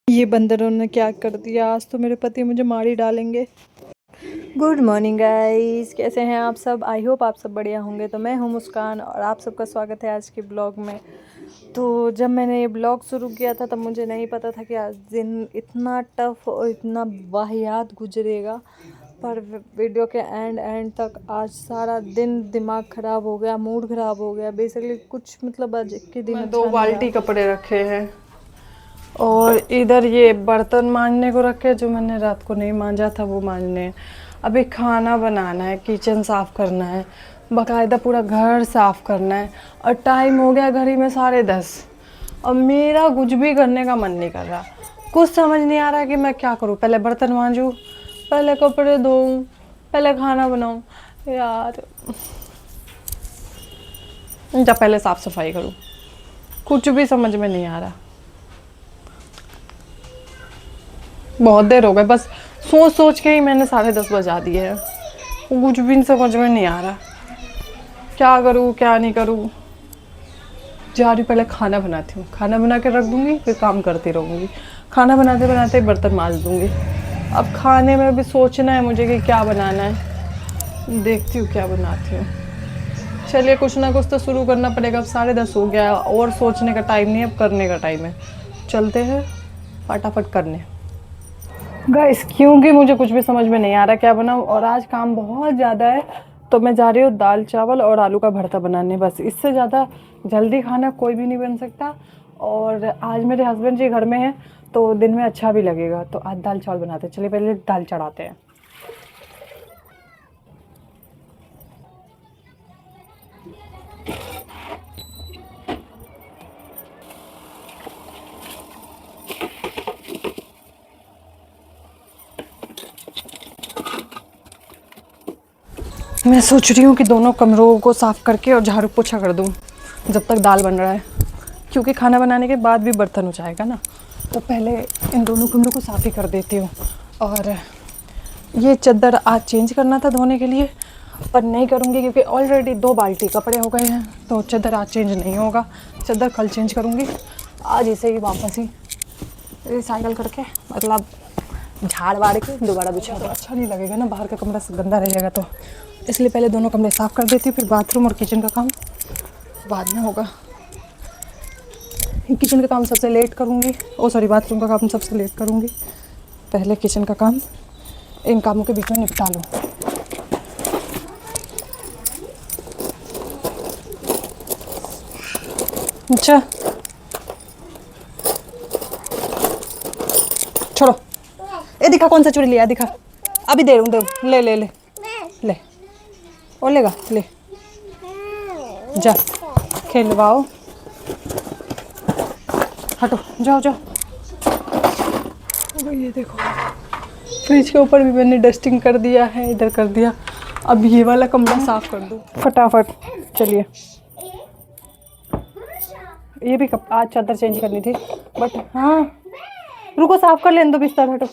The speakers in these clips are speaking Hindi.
ये बंदरों ने क्या कर दिया, आज तो मेरे पति मुझे मार ही डालेंगे। गुड मॉर्निंग गाइस, कैसे हैं आप सब। आई होप आप सब बढ़िया होंगे। तो मैं हूं मुस्कान और आप सबका स्वागत है आज के ब्लॉग में। तो जब मैंने ये ब्लॉग शुरू किया था तब मुझे नहीं पता था कि आज दिन इतना टफ और इतना वाहियात गुजरेगा। पर वीडियो के एंड तक आज सारा दिन दिमाग ख़राब हो गया, मूड ख़राब हो गया। बेसिकली कुछ मतलब आज के दिन अच्छा नहीं रहा। 2 बाल्टी कपड़े रखे हैं और इधर ये बर्तन मांजने को रखे जो मैंने रात को नहीं मांजा था वो मांजने। अभी खाना बनाना है, किचन साफ़ करना है, बाकायदा पूरा घर साफ़ करना है। और टाइम हो गया घड़ी में 10:30 और मेरा कुछ भी करने का मन नहीं कर रहा। कुछ समझ नहीं आ रहा कि मैं क्या करूँ। पहले बर्तन मांजूँ, पहले कपड़े धोऊँ, पहले खाना बनाऊँ। यार जब पहले साफ़ सफाई करूँ, कुछ भी समझ में नहीं आ रहा। बहुत देर हो गए, बस सोच सोच के ही मैंने 10:30 बजा दिए हैं। कुछ भी समझ में नहीं आ रहा क्या करूँ क्या नहीं करूँ। जा रही पहले खाना बनाती हूँ, खाना बना के रख दूँगी, फिर काम करती रहूँगी। खाना बनाते बनाते बर्तन मांज दूँगी। अब खाने में भी सोचना है मुझे कि क्या बनाना है। देखती हूँ क्या बनाती हूँ। चलिए कुछ ना कुछ तो शुरू करना पड़ेगा। अब 10:30 हो गया और सोचने का टाइम नहीं, अब करने का टाइम है। चलते हैं फटाफट करने। गाइस क्योंकि मुझे कुछ भी समझ में नहीं आ रहा क्या बनाऊँ और आज काम बहुत ज़्यादा है, तो मैं जा रही हूँ दाल चावल और आलू का भरता बनाने। बस इससे ज़्यादा जल्दी खाना कोई भी नहीं बन सकता। और आज मेरे हस्बैंड जी घर में हैं तो दिन में अच्छा भी लगेगा। तो आज दाल चावल बनाते हैं। चलिए पहले दाल चढ़ाते हैं। मैं सोच रही हूँ कि दोनों कमरों को साफ़ करके और झाड़ू पोछा कर दूँ जब तक दाल बन रहा है, क्योंकि खाना बनाने के बाद भी बर्तन हो जाएगा ना। तो पहले इन दोनों कमरों को साफ़ ही कर देती हूँ। और ये चादर आज चेंज करना था धोने के लिए, पर नहीं करूँगी क्योंकि ऑलरेडी 2 बाल्टी कपड़े हो गए हैं। तो चादर आज चेंज नहीं होगा, चादर कल चेंज करूँगी। आज इसे ही वापस ही रिसाइकल करके मतलब झाड़ वाड़ के दोबारा बिछा दो। अच्छा नहीं लगेगा ना, बाहर का कमरा गंदा रहेगा। तो इसलिए पहले दोनों कमरे साफ़ कर देती हूँ, फिर बाथरूम और किचन का काम बाद में होगा। किचन का काम सबसे लेट करूँगी, बाथरूम का काम सबसे लेट करूँगी। पहले किचन का काम, इन कामों के बीच में निपटा लूँ। अच्छा छोड़ो, ये दिखा कौन सा चूड़ी लिया, दिखा। अभी दे रहा हूँ, ले ले ले ले, और लेगा ले, जा खेलवाओ। हटो, जाओ जाओ। ये देखो फ्रिज के ऊपर भी मैंने डस्टिंग कर दिया है, इधर कर दिया। अब ये वाला कमरा साफ कर दूँ फटाफट। चलिए ये भी आज चादर चेंज करनी थी, बट हाँ रुको साफ कर लेने दो बिस्तर। हटो।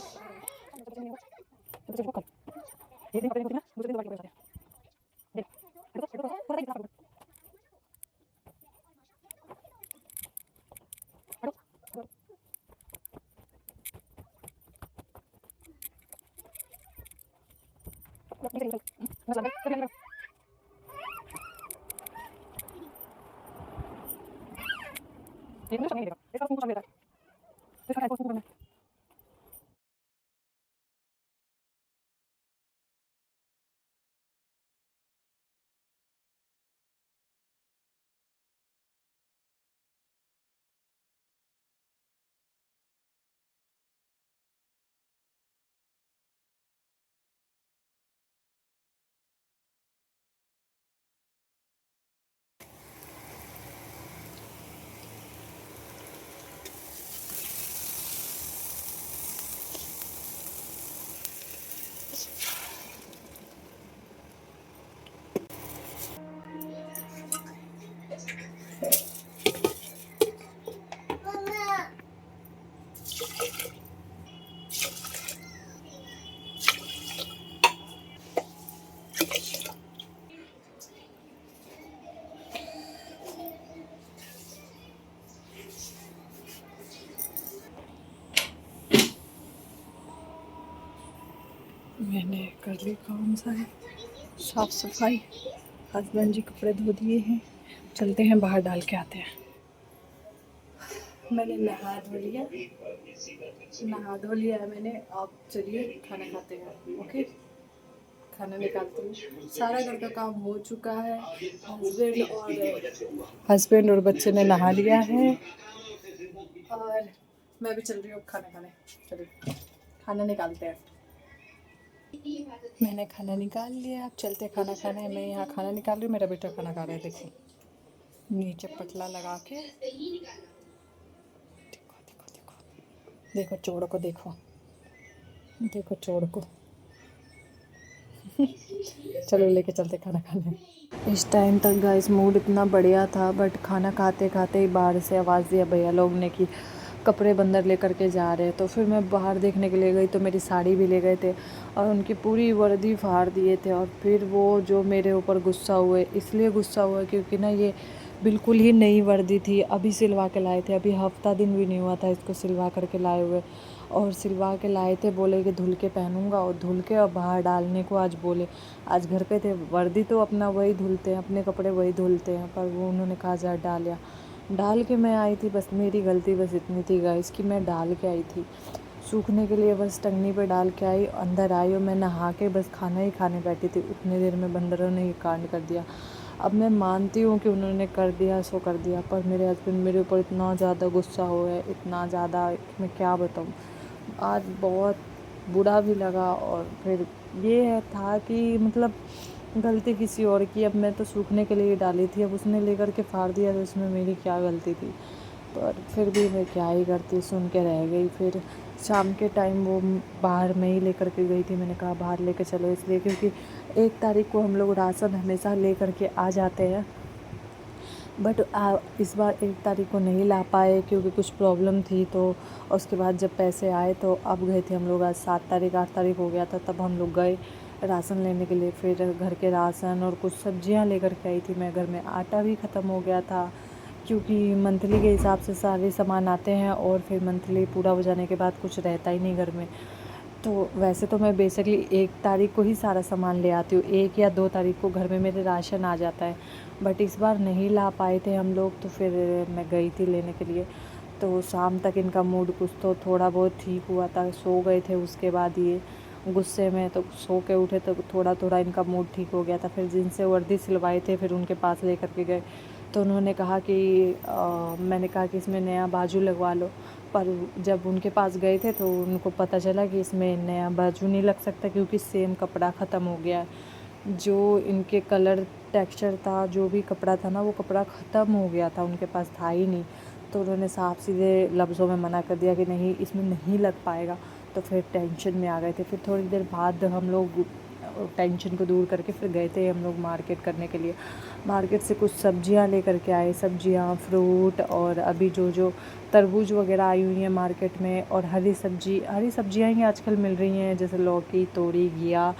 मैंने कर ली काम सारे, साफ सफाई। हस्बैंड जी कपड़े धो दिए हैं, चलते हैं बाहर डाल के आते हैं। मैंने नहा धो लिया, है मैंने। अब चलिए खाना खाते हैं। ओके, खाना निकालती हूँ। सारा घर का काम हो चुका है। हस्बैंड और बच्चे ने नहा लिया है और मैं भी चल रही हूँ खाना खाने। चलिए खाना निकालते हैं। मैंने खाना निकाल लिया, अब चलते खाना खाने। मैं यहाँ खाना निकाल रही हूँ, मेरा बेटा खाना खा रहा है। देखो नीचे पटला लगा के, देखो देखो देखो देखो चोड़ को, देखो देखो चोड़ को। चलो लेके चलते खाना खाने। इस टाइम तक गाइस मूड इतना बढ़िया था, बट खाना खाते खाते ही बाहर से आवाज़ दिया भैया लोग ने कि कपड़े बंदर लेकर के जा रहे हैं। तो फिर मैं बाहर देखने के लिए गई तो मेरी साड़ी भी ले गए थे और उनकी पूरी वर्दी फाड़ दिए थे। और फिर वो जो मेरे ऊपर गुस्सा हुए, इसलिए गुस्सा हुआ क्योंकि ना ये बिल्कुल ही नई वर्दी थी, अभी सिलवा के लाए थे, अभी हफ्ता दिन भी नहीं हुआ था इसको सिलवा करके लाए हुए। और सिलवा के लाए थे, बोले कि धुल के पहनूंगा, और धुल के और बाहर डालने को आज बोले। आज घर पे थे, वर्दी तो अपना वही धुलते हैं, अपने कपड़े वही धुलते हैं, पर वो उन्होंने कहा जा डालिया। डाल के मैं आई थी, बस मेरी गलती बस इतनी थी गाइस कि मैं डाल के आई थी सूखने के लिए, बस टंगनी पे डाल के आई, अंदर आई और मैं नहा के बस खाना ही खाने बैठी थी। उतनी देर में बंदरों ने ये कांड कर दिया। अब मैं मानती हूँ कि उन्होंने कर दिया सो कर दिया, पर मेरे हस्बैंड मेरे ऊपर इतना ज़्यादा गुस्सा हुए, इतना ज़्यादा मैं क्या बताऊँ। आज बहुत बुरा भी लगा। और फिर ये है था कि मतलब गलती किसी और की, अब मैं तो सूखने के लिए डाली थी, अब उसने लेकर के फाड़ दिया तो इसमें मेरी क्या गलती थी। पर फिर भी मैं क्या ही करती, सुन के रह गई। फिर शाम के टाइम वो बाहर में ही लेकर के गई थी, मैंने कहा बाहर लेकर चलो, इसलिए क्योंकि 1 तारीख को हम लोग राशन हमेशा लेकर के आ जाते हैं, बट इस बार 1 तारीख को नहीं ला पाए क्योंकि कुछ प्रॉब्लम थी। तो उसके बाद जब पैसे आए तो अब गए थे हम लोग। आज 7 तारीख 8 तारीख हो गया था, तब हम लोग गए राशन लेने के लिए। फिर घर के राशन और कुछ सब्जियां लेकर के आई थी मैं। घर में आटा भी ख़त्म हो गया था क्योंकि मंथली के हिसाब से सारे सामान आते हैं और फिर मंथली पूरा हो जाने के बाद कुछ रहता ही नहीं घर में। तो वैसे तो मैं बेसिकली 1 तारीख को ही सारा सामान ले आती हूँ, 1 या 2 तारीख को घर में मेरे राशन आ जाता है, बट इस बार नहीं ला पाए थे हम लोग। तो फिर मैं गई थी लेने के लिए। तो शाम तक इनका मूड कुछ तो थोड़ा बहुत ठीक हुआ था, सो गए थे उसके बाद ये गुस्से में, तो सो के उठे तो थोड़ा थोड़ा इनका मूड ठीक हो गया था। फिर जिनसे वर्दी सिलवाए थे फिर उनके पास ले करके गए, तो उन्होंने कहा कि मैंने कहा कि इसमें नया बाजू लगवा लो। पर जब उनके पास गए थे तो उनको पता चला कि इसमें नया बाजू नहीं लग सकता क्योंकि सेम कपड़ा ख़त्म हो गया है। जो इनके कलर टेक्सचर था, जो भी कपड़ा था ना, वो कपड़ा ख़त्म हो गया था, उनके पास था ही नहीं। तो उन्होंने साफ सीधे लफ्ज़ों में मना कर दिया कि नहीं, इसमें नहीं लग पाएगा। तो फिर टेंशन में आ गए थे। फिर थोड़ी देर बाद हम लोग टेंशन को दूर करके फिर गए थे हम लोग मार्केट करने के लिए। मार्केट से कुछ सब्जियां लेकर के आए, सब्जियां, फ्रूट, और अभी जो जो तरबूज वगैरह आई हुई हैं मार्केट में, और हरी सब्जियां ही आजकल मिल रही हैं, जैसे लौकी, तोरी, घिया,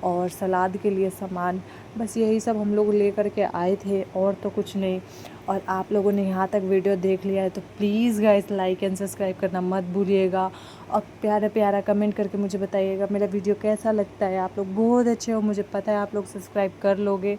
और सलाद के लिए सामान। बस यही सब हम लोग ले कर के आए थे और तो कुछ नहीं। और आप लोगों ने यहाँ तक वीडियो देख लिया है तो please guys like and subscribe करना मत भूलिएगा, और प्यारा प्यारा कमेंट करके मुझे बताइएगा मेरा वीडियो कैसा लगता है। आप लोग बहुत अच्छे हो, मुझे पता है आप लोग सब्सक्राइब कर लोगे।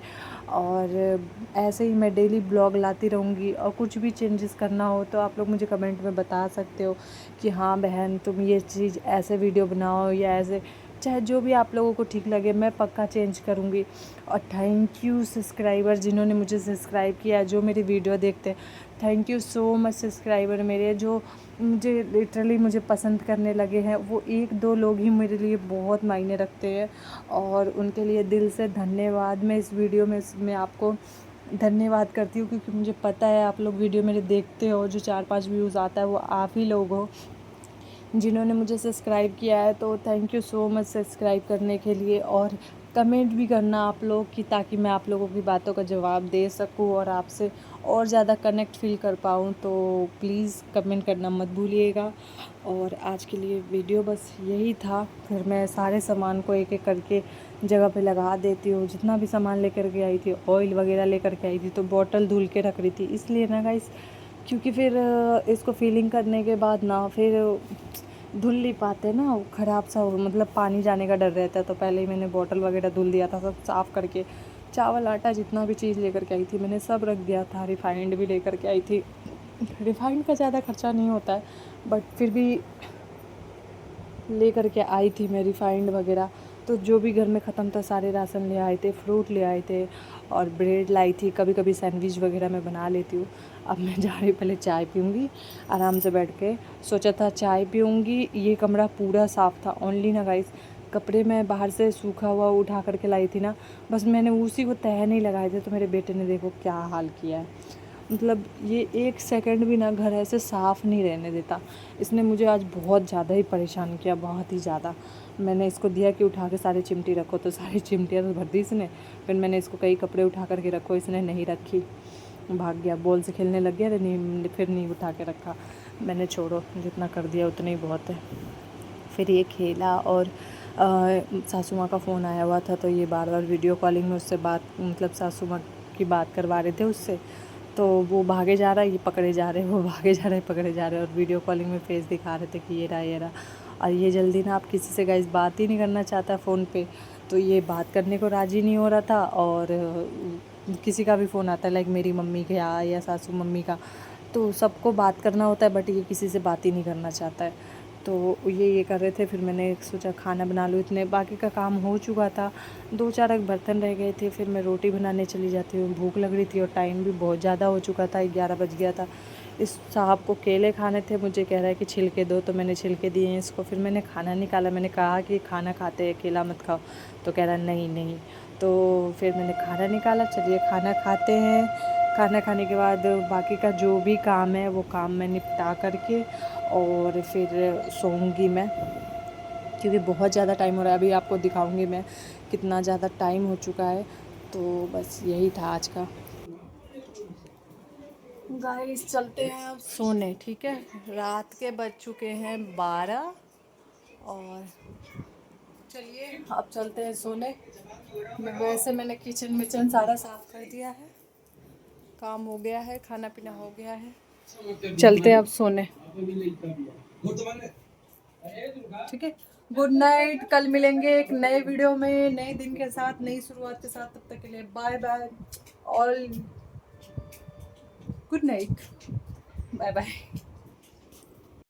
और ऐसे ही मैं डेली ब्लॉग लाती रहूँगी, और कुछ भी चेंजेस करना हो तो आप लोग मुझे कमेंट में बता सकते हो कि हाँ बहन तुम ये चीज़ ऐसे वीडियो बनाओ या ऐसे, चाहे जो भी आप लोगों को ठीक लगे मैं पक्का चेंज करूँगी। और थैंक यू सब्सक्राइबर जिन्होंने मुझे सब्सक्राइब किया, जो मेरी वीडियो देखते हैं। Thank you so much subscriber मेरे, जो मुझे लिटरली मुझे पसंद करने लगे हैं। वो 1-2 लोग ही मेरे लिए बहुत मायने रखते हैं, और उनके लिए दिल से धन्यवाद। मैं इस वीडियो में मैं आपको धन्यवाद करती हूँ क्योंकि मुझे पता है आप लोग वीडियो मेरे देखते हो, जो 4-5 व्यूज़ आता है वो आप ही लोग हो जिन्होंने मुझे सब्सक्राइब किया है। तो thank you so much subscribe करने के लिए, और कमेंट भी करना आप लोग कि ताकि मैं आप लोगों की बातों का जवाब दे सकूं और आपसे और ज़्यादा कनेक्ट फील कर पाऊँ। तो प्लीज़ कमेंट करना मत भूलिएगा। और आज के लिए वीडियो बस यही था। फिर मैं सारे सामान को एक एक करके जगह पे लगा देती हूँ। जितना भी सामान लेकर के आई थी, ऑयल वगैरह लेकर के आई थी, तो बॉटल धुल के रख रही थी, इसलिए ना गाइस क्योंकि फिर इसको फीलिंग करने के बाद ना फिर धुल नहीं पाते ना, वो ख़राब सा मतलब पानी जाने का डर रहता है। तो पहले ही मैंने बॉटल वगैरह धुल दिया था, सब साफ़ करके। चावल आटा जितना भी चीज़ लेकर के आई थी मैंने सब रख दिया था। रिफ़ाइंड भी लेकर के आई थी। रिफ़ाइंड का ज़्यादा खर्चा नहीं होता है, बट फिर भी ले कर के आई थी मैं रिफ़ाइंड वगैरह। तो जो भी घर में ख़त्म था सारे राशन ले आए थे, फ्रूट ले आए थे और ब्रेड लाई थी। कभी कभी सैंडविच वगैरह मैं बना लेती हूँ। अब मैं जा रही पहले चाय पीऊँगी आराम से बैठ के। सोचा था चाय पीऊँगी। ये कमरा पूरा साफ़ था ओनली ना गाइस, कपड़े मैं बाहर से सूखा हुआ उठा करके लाई थी ना, बस मैंने उसी को तह नहीं लगाए थे। तो मेरे बेटे ने देखो क्या हाल किया है। मतलब ये एक सेकंड भी ना घर ऐसे साफ़ नहीं रहने देता। इसने मुझे आज बहुत ज़्यादा ही परेशान किया, बहुत ही ज़्यादा। मैंने इसको दिया कि उठा के सारी चिमटी रखो, तो सारी चिमटियाँ तो भर दी इसने। फिर मैंने इसको कई कपड़े उठा करके रखो, इसने नहीं रखी, भाग गया, बॉल से खेलने लग गया। नहीं, फिर नहीं उठा के रखा। मैंने छोड़ो, जितना कर दिया उतना ही बहुत है। फिर ये खेला और सासू माँ का फ़ोन आया हुआ था, तो ये बार बार वीडियो कॉलिंग में उससे बात, मतलब सासू माँ की बात करवा रहे थे उससे। तो वो भागे जा रहा है, ये पकड़े जा रहे हैं, वो भागे जा रहे हैं, पकड़े जा रहे हैं। और वीडियो कॉलिंग में फेस दिखा रहे थे कि ये रहा, ये रहा। और ये जल्दी ना आप किसी से गाइस बात ही नहीं करना चाहता फ़ोन पे। तो ये बात करने को राज़ी नहीं हो रहा था। और किसी का भी फ़ोन आता है, लाइक मेरी मम्मी का या सासू मम्मी का, तो सबको बात करना होता है, बट ये किसी से बात ही नहीं करना चाहता है। तो ये कर रहे थे। फिर मैंने सोचा खाना बना लूँ, इतने बाकी का काम हो चुका था, 2-4 बर्तन रह गए थे। फिर मैं रोटी बनाने चली जाती हूँ, भूख लग रही थी और टाइम भी बहुत ज़्यादा हो चुका था, 11 बज गया था। इस साहब को केले खाने थे, मुझे कह रहा है कि छिलके दो, तो मैंने छिलके दिए हैं इसको। फिर मैंने खाना निकाला, मैंने कहा कि खाना खाते हैं, केला मत खाओ, तो कह रहा नहीं नहीं। तो फिर मैंने खाना निकाला, चलिए खाना खाते हैं। खाना खाने के बाद बाकी का जो भी काम है वो काम मैं निपटा करके और फिर सोऊंगी मैं, क्योंकि बहुत ज़्यादा टाइम हो रहा है। अभी आपको दिखाऊंगी मैं कितना ज़्यादा टाइम हो चुका है। तो बस यही था आज का। गाइस चलते हैं अब सोने, ठीक है। रात के बज चुके हैं 12 और चलिए अब चलते हैं सोने। वैसे मैंने किचन मिचन सारा साफ़ कर दिया है, काम हो गया है, खाना पीना हो गया है। चलते हैं अब सोने, ठीक है। गुड नाइट, कल मिलेंगे एक नए वीडियो में, नए दिन के साथ, नई शुरुआत के साथ। तब तक के लिए bye bye all, good night, bye bye.